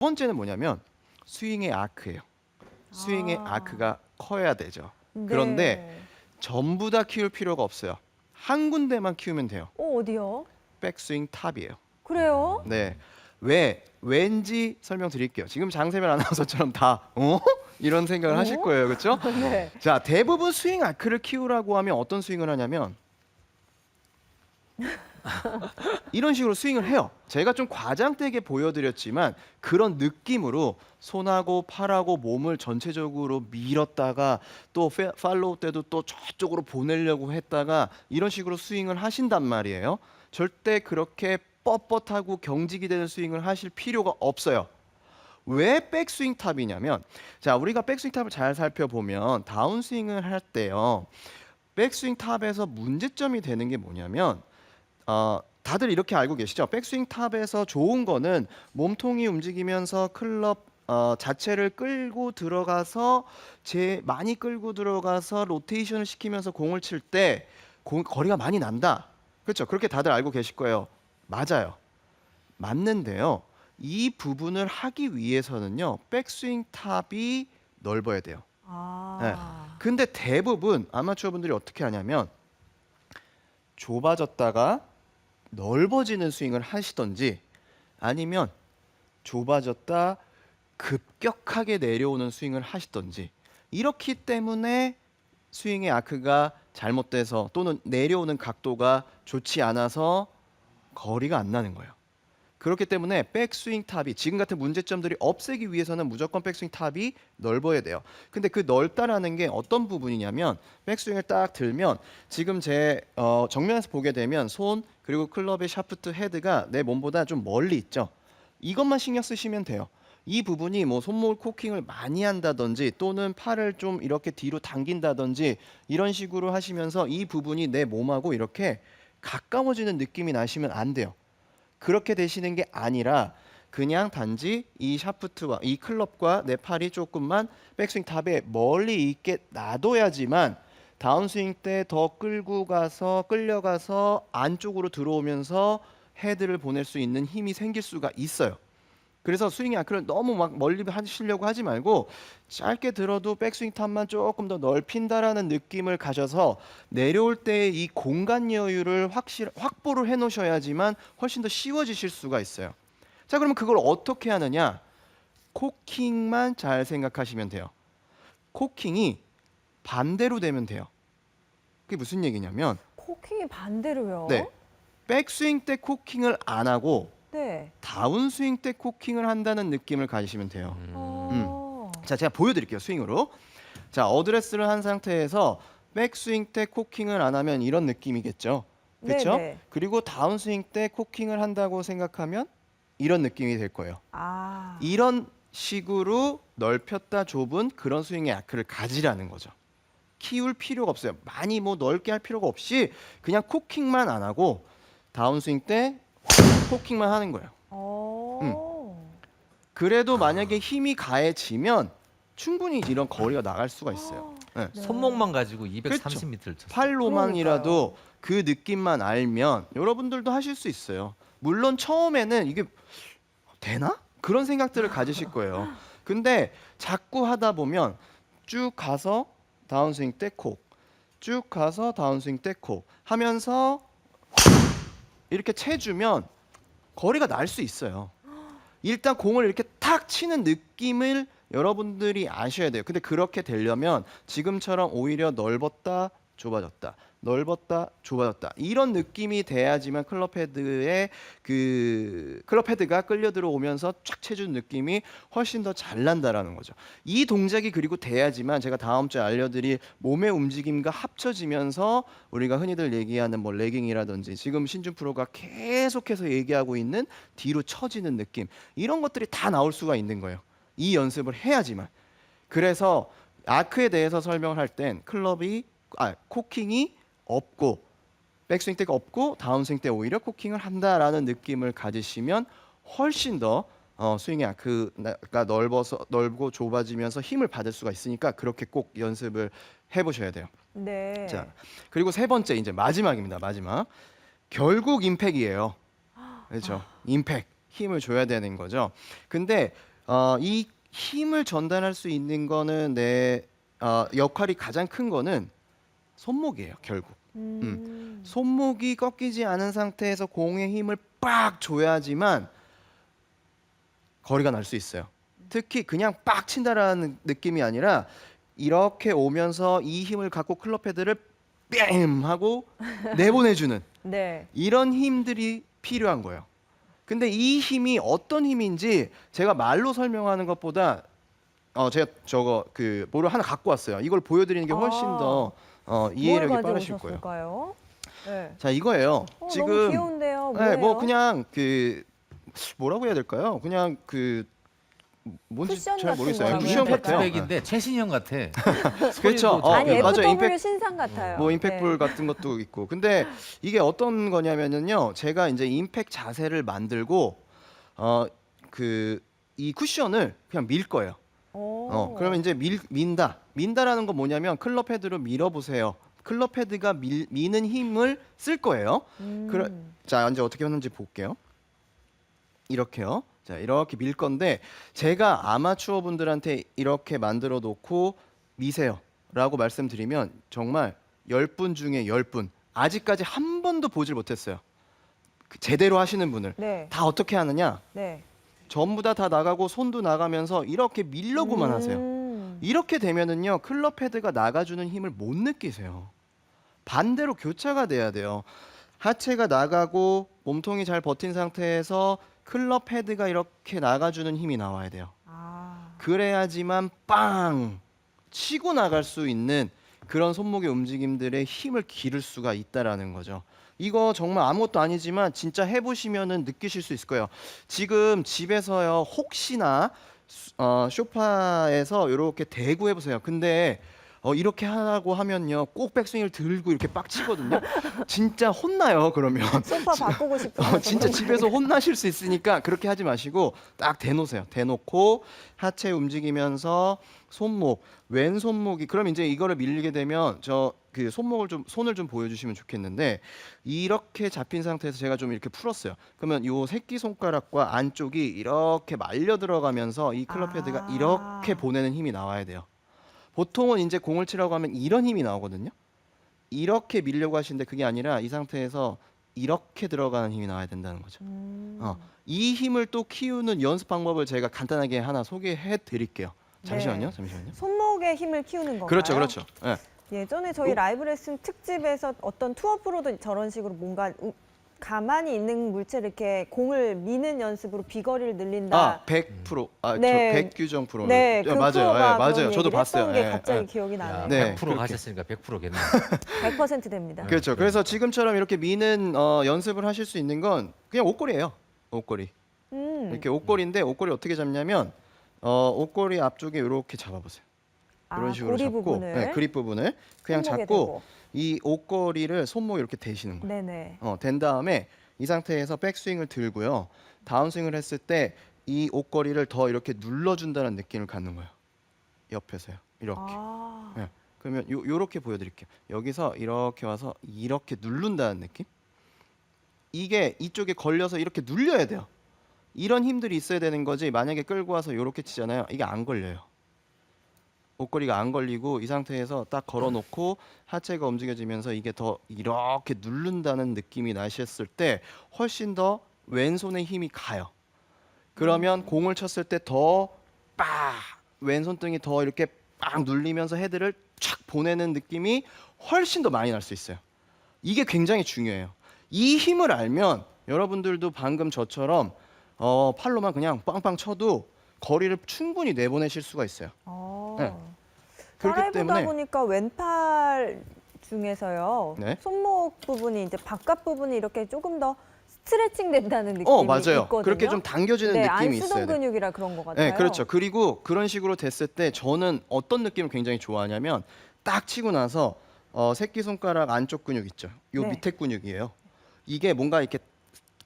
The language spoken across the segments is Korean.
번째는 뭐냐면 스윙의 아크예요. 스윙의 아. 아크가 커야 되죠. 그런데 네. 전부 다 키울 필요가 없어요. 한 군데만 키우면 돼요. 어디요? 백스윙 탑이에요. 그래요? 네. 왠지 설명드릴게요. 지금 장세별 아나운서처럼 다 이런 생각을 하실 어? 거예요. 그렇죠? 네. 자, 대부분 스윙 아크를 키우라고 하면 어떤 스윙을 하냐면 이런 식으로 스윙을 해요. 제가 좀 과장되게 보여드렸지만 그런 느낌으로 손하고 팔하고 몸을 전체적으로 밀었다가 또 팔로우 때도 또 저쪽으로 보내려고 했다가 이런 식으로 스윙을 하신단 말이에요. 절대 그렇게 뻣뻣하고 경직이 되는 스윙을 하실 필요가 없어요. 왜 백스윙 탑이냐면, 자, 우리가 백스윙 탑을 잘 살펴보면 다운스윙을 할 때요. 백스윙 탑에서 문제점이 되는 게 뭐냐면 다들 이렇게 알고 계시죠? 백스윙 탑에서 좋은 거는 몸통이 움직이면서 클럽 자체를 끌고 들어가서 많이 끌고 들어가서 로테이션을 시키면서 공을 칠 때 거리가 많이 난다. 그렇죠? 그렇게 다들 알고 계실 거예요. 맞아요. 맞는데요. 이 부분을 하기 위해서는요. 백스윙 탑이 넓어야 돼요. 네. 아. 근데 대부분 아마추어 분들이 어떻게 하냐면 좁아졌다가 넓어지는 스윙을 하시던지 아니면 좁아졌다 급격하게 내려오는 스윙을 하시던지 이렇기 때문에 스윙의 아크가 잘못돼서 또는 내려오는 각도가 좋지 않아서 거리가 안 나는 거예요. 그렇기 때문에 백스윙 탑이 지금 같은 문제점들이 없애기 위해서는 무조건 백스윙 탑이 넓어야 돼요. 근데 그 넓다라는 게 어떤 부분이냐면 백스윙을 딱 들면 지금 제 정면에서 보게 되면 손 그리고 클럽의 샤프트 헤드가 내 몸보다 좀 멀리 있죠. 이것만 신경 쓰시면 돼요. 이 부분이 뭐 손목을 코킹을 많이 한다든지 또는 팔을 좀 이렇게 뒤로 당긴다든지 이런 식으로 하시면서 이 부분이 내 몸하고 이렇게 가까워지는 느낌이 나시면 안 돼요. 그렇게 되시는 게 아니라 그냥 단지 이 샤프트와 이 클럽과 내 팔이 조금만 백스윙 탑에 멀리 있게 놔둬야지만 다운스윙 때 더 끌려가서 안쪽으로 들어오면서 헤드를 보낼 수 있는 힘이 생길 수가 있어요. 그래서 스윙의 아크를 너무 막 멀리 하시려고 하지 말고 짧게 들어도 백스윙 탑만 조금 더 넓힌다라는 느낌을 가져서 내려올 때 이 공간 여유를 확보를 해 놓으셔야지만 훨씬 더 쉬워지실 수가 있어요. 자, 그러면 그걸 어떻게 하느냐? 코킹만 잘 생각하시면 돼요. 코킹이 반대로 되면 돼요. 그게 무슨 얘기냐면 코킹이 반대로요? 네. 백스윙 때 코킹을 안 하고 네. 다운스윙 때 코킹을 한다는 느낌을 가지시면 돼요. 자, 제가 보여드릴게요. 스윙으로. 자, 어드레스를 한 상태에서 백스윙 때 코킹을 안 하면 이런 느낌이겠죠. 그렇죠? 네네. 그리고 다운스윙 때 코킹을 한다고 생각하면 이런 느낌이 될 거예요. 아. 이런 식으로 넓혔다 좁은 그런 스윙의 아크를 가지라는 거죠. 키울 필요가 없어요. 많이 뭐 넓게 할 필요가 없이 그냥 코킹만 안 하고 다운스윙 때 코킹만 하는 거예요. 그래도 만약에 힘이 가해지면 충분히 이런 거리가 나갈 수가 있어요. 네. 네. 손목만 가지고 그렇죠. 230m를 쳤어요. 팔로만이라도 그 느낌만 알면 여러분들도 하실 수 있어요. 물론 처음에는 이게 되나? 그런 생각들을 가지실 거예요. 근데 자꾸 하다 보면 쭉 가서 다운스윙 때 콕, 쭉 가서 다운스윙 때 콕 하면서 이렇게 채주면 거리가 날 수 있어요. 일단 공을 이렇게 탁 치는 느낌을 여러분들이 아셔야 돼요. 근데 그렇게 되려면 지금처럼 오히려 넓었다 좁아졌다 넓었다 좁아졌다 이런 느낌이 돼야지만 클럽 헤드가 끌려 들어오면서 쫙 채주는 느낌이 훨씬 더 잘 난다라는 거죠. 이 동작이 그리고 돼야지만 제가 다음 주에 알려드릴 몸의 움직임과 합쳐지면서 우리가 흔히들 얘기하는 뭐 레깅이라든지 지금 신준 프로가 계속해서 얘기하고 있는 뒤로 처지는 느낌 이런 것들이 다 나올 수가 있는 거예요. 이 연습을 해야지만. 그래서 아크에 대해서 설명을 할 땐 코킹이 없고 백스윙 때가 없고 다운스윙 때 오히려 코킹을 한다라는 느낌을 가지시면 훨씬 더 스윙의 아크가 넓고 좁아지면서 힘을 받을 수가 있으니까 그렇게 꼭 연습을 해보셔야 돼요. 네. 자, 그리고 세 번째 이제 마지막입니다. 마지막. 결국 임팩이에요. 그렇죠. 임팩. 힘을 줘야 되는 거죠. 근데 이 힘을 전달할 수 있는 거는 내 역할이 가장 큰 거는 손목이에요, 결국. 손목이 꺾이지 않은 상태에서 공의 힘을 빡 줘야지만 거리가 날 수 있어요. 특히 그냥 빡 친다라는 느낌이 아니라 이렇게 오면서 이 힘을 갖고 클럽 헤드를 뺨 하고 내보내주는 네. 이런 힘들이 필요한 거예요. 근데 이 힘이 어떤 힘인지 제가 말로 설명하는 것보다 제가 저거 그 뭐를 하나 갖고 왔어요. 이걸 보여드리는 게 훨씬 더 이해력이 뭘 빠르실 거예요. 가져오셨을까요? 네. 자, 이거예요. 너무 지금 귀여운데요. 네, 뭐예요? 뭐 그냥 그 뭐라고 해야 될까요? 그냥 그 뭔지 쿠션 잘 같은 모르겠어요. 거라고 쿠션 해야 같아요. 될까요? 백인데 최신형 같아. 그렇죠. 아니 맞아요. FW 임팩 신상 같아요. 뭐 임팩볼 네. 같은 것도 있고. 근데 이게 어떤 거냐면은요. 제가 이제 임팩 자세를 만들고 그 이 쿠션을 그냥 밀 거예요. 그러면 이제 민다라는 건 뭐냐면 클럽 헤드로 밀어 보세요. 클럽 헤드가 미는 힘을 쓸 거예요. 자, 이제 어떻게 하는지 볼게요. 이렇게요. 자, 이렇게 밀 건데 제가 아마추어 분들한테 이렇게 만들어 놓고 미세요라고 말씀드리면 정말 10분 중에 10분 아직까지 한 번도 보질 못했어요. 제대로 하시는 분을 네. 다 어떻게 하느냐? 네. 전부 다 나가고 손도 나가면서 이렇게 밀려고만 하세요. 이렇게 되면은요 클럽 헤드가 나가주는 힘을 못 느끼세요. 반대로 교차가 돼야 돼요. 하체가 나가고 몸통이 잘 버틴 상태에서 클럽 헤드가 이렇게 나가주는 힘이 나와야 돼요. 그래야지만 빵 치고 나갈 수 있는 그런 손목의 움직임들의 힘을 기를 수가 있다라는 거죠. 이거 정말 아무것도 아니지만 진짜 해보시면은 느끼실 수 있을 거예요. 지금 집에서요 혹시나 소파에서 이렇게 대고 해보세요. 근데 이렇게 하라고 하면요 꼭 백스윙을 들고 이렇게 빡 치거든요. 진짜 혼나요. 그러면 소파 바꾸고 싶어요. 진짜 집에서 혼나실 수 있으니까 그렇게 하지 마시고 딱 대놓으세요. 대놓고 하체 움직이면서 손목, 왼손목이 그럼 이제 이거를 밀리게 되면 저 그 손을 좀 보여주시면 좋겠는데 이렇게 잡힌 상태에서 제가 좀 이렇게 풀었어요. 그러면 요 새끼 손가락과 안쪽이 이렇게 말려 들어가면서 이 클럽 헤드가 이렇게 보내는 힘이 나와야 돼요. 보통은 이제 공을 치라고 하면 이런 힘이 나오거든요. 이렇게 밀려고 하시는데 그게 아니라 이 상태에서 이렇게 들어가는 힘이 나와야 된다는 거죠. 이 힘을 또 키우는 연습 방법을 제가 간단하게 하나 소개해 드릴게요. 잠시만요. 네. 잠시만요. 손목의 힘을 키우는 건가요? 그렇죠. 그렇죠. 네. 예전에 저희 라이브 레슨 특집에서 어떤 투어 프로도 저런 식으로 뭔가 가만히 있는 물체를 이렇게 공을 미는 연습으로 비거리를 늘린다. 100%. 네. 저 백규정 프로. 네, 그 맞아요. 프로가 예, 맞아요. 그런 저도 얘기를 봤어요. 했던 게 예, 갑자기 예. 기억이 야, 나네요. 네, 100% 가셨으니까 100%겠네. 100% 됩니다. 그렇죠. 그래서 지금처럼 이렇게 미는 연습을 하실 수 있는 건 그냥 옷걸이에요. 옷걸이. 이렇게 옷걸이인데 옷걸이 어떻게 잡냐면 옷걸이 앞쪽에 이렇게 잡아보세요. 이런 식으로 고리 잡고 부분을 네, 그립 부분을 그냥 손목에 잡고 대고. 이 옷걸이를 손목에 이렇게 대시는 거예요. 네네. 된 다음에 이 상태에서 백스윙을 들고요. 다운스윙을 했을 때 이 옷걸이를 더 이렇게 눌러준다는 느낌을 갖는 거예요. 옆에서요. 이렇게. 네. 그러면 요렇게 보여드릴게요. 여기서 이렇게 와서 이렇게 누른다는 느낌? 이게 이쪽에 걸려서 이렇게 눌려야 돼요. 이런 힘들이 있어야 되는 거지. 만약에 끌고 와서 이렇게 치잖아요. 이게 안 걸려요. 옷걸이가 안 걸리고 이 상태에서 딱 걸어놓고 하체가 움직여지면서 이게 더 이렇게 누른다는 느낌이 나셨을 때 훨씬 더 왼손에 힘이 가요. 그러면 공을 쳤을 때 더 빡 왼손등이 더 이렇게 빡 눌리면서 헤드를 촥 보내는 느낌이 훨씬 더 많이 날 수 있어요. 이게 굉장히 중요해요. 이 힘을 알면 여러분들도 방금 저처럼 팔로만 그냥 빵빵 쳐도 거리를 충분히 내보내실 수가 있어요. 네. 그렇기 따라해보다 때문에 보니까 왼팔 중에서요. 네. 손목 부분이 이제 바깥 부분이 이렇게 조금 더 스트레칭 된다는 느낌이 맞아요. 있거든요. 그렇게 좀 당겨지는 네, 느낌이 안 있어요. 쓰던 근육이라 그런 것 같아요. 네, 그렇죠. 그리고 그런 식으로 됐을 때 저는 어떤 느낌을 굉장히 좋아하냐면 딱 치고 나서 새끼 손가락 안쪽 근육 있죠. 요 네. 밑에 근육이에요. 이게 뭔가 이렇게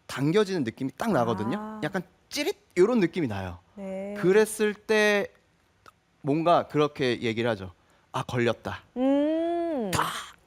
당겨지는 느낌이 딱 나거든요. 약간 찌릿 이런 느낌이 나요. 네. 그랬을 때 뭔가 그렇게 얘기를 하죠. 아, 걸렸다.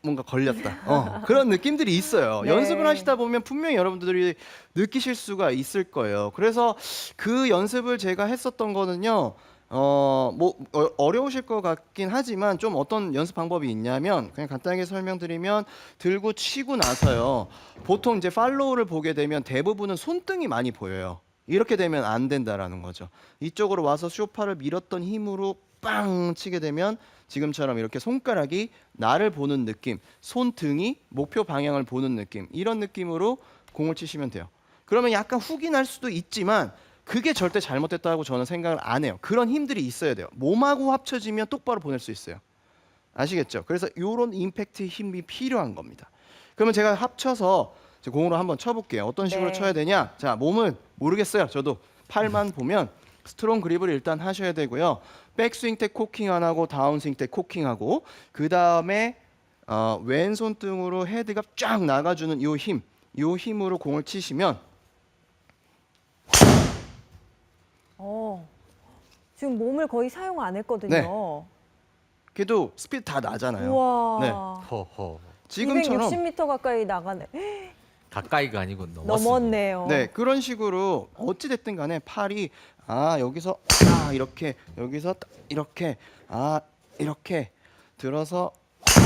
뭔가 걸렸다. 그런 느낌들이 있어요. 네. 연습을 하시다 보면 분명히 여러분들이 느끼실 수가 있을 거예요. 그래서 그 연습을 제가 했었던 거는요. 어려우실 것 같긴 하지만 좀 어떤 연습 방법이 있냐면 그냥 간단하게 설명드리면 들고 치고 나서요. 보통 이제 팔로우를 보게 되면 대부분은 손등이 많이 보여요. 이렇게 되면 안 된다라는 거죠. 이쪽으로 와서 쇼파를 밀었던 힘으로 빵 치게 되면 지금처럼 이렇게 손가락이 나를 보는 느낌, 손등이 목표 방향을 보는 느낌, 이런 느낌으로 공을 치시면 돼요. 그러면 약간 훅이 날 수도 있지만 그게 절대 잘못됐다고 저는 생각을 안 해요. 그런 힘들이 있어야 돼요. 몸하고 합쳐지면 똑바로 보낼 수 있어요. 아시겠죠? 그래서 이런 임팩트 힘이 필요한 겁니다. 그러면 제가 합쳐서 공으로 한번 쳐볼게요. 어떤 식으로 네. 쳐야 되냐? 자, 몸은 모르겠어요. 저도 팔만 보면 스트롱 그립을 일단 하셔야 되고요. 백스윙 때 코킹 안 하고 다운스윙 때 코킹하고 그 다음에 왼손등으로 헤드가 쫙 나가주는 이 힘으로 공을 치시면 지금 몸을 거의 사용 안 했거든요. 그래도 스피드 다 나잖아요. 우와. 네. 허허. 지금처럼 260m 가까이 나가네. 가까이가 아니고 넘었습니다. 넘었네요. 네, 그런 식으로 어찌 됐든 간에 팔이 여기서 이렇게 여기서 이렇게 이렇게 들어서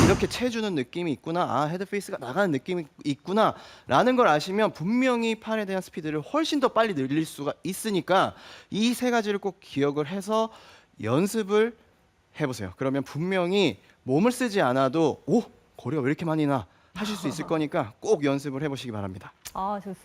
이렇게 채주는 느낌이 있구나. 헤드 페이스가 나가는 느낌이 있구나라는 걸 아시면 분명히 팔에 대한 스피드를 훨씬 더 빨리 늘릴 수가 있으니까 이 세 가지를 꼭 기억을 해서 연습을 해보세요. 그러면 분명히 몸을 쓰지 않아도 거리가 왜 이렇게 많이 나 하실 수 있을 거니까 꼭 연습을 해보시기 바랍니다. 좋습니다.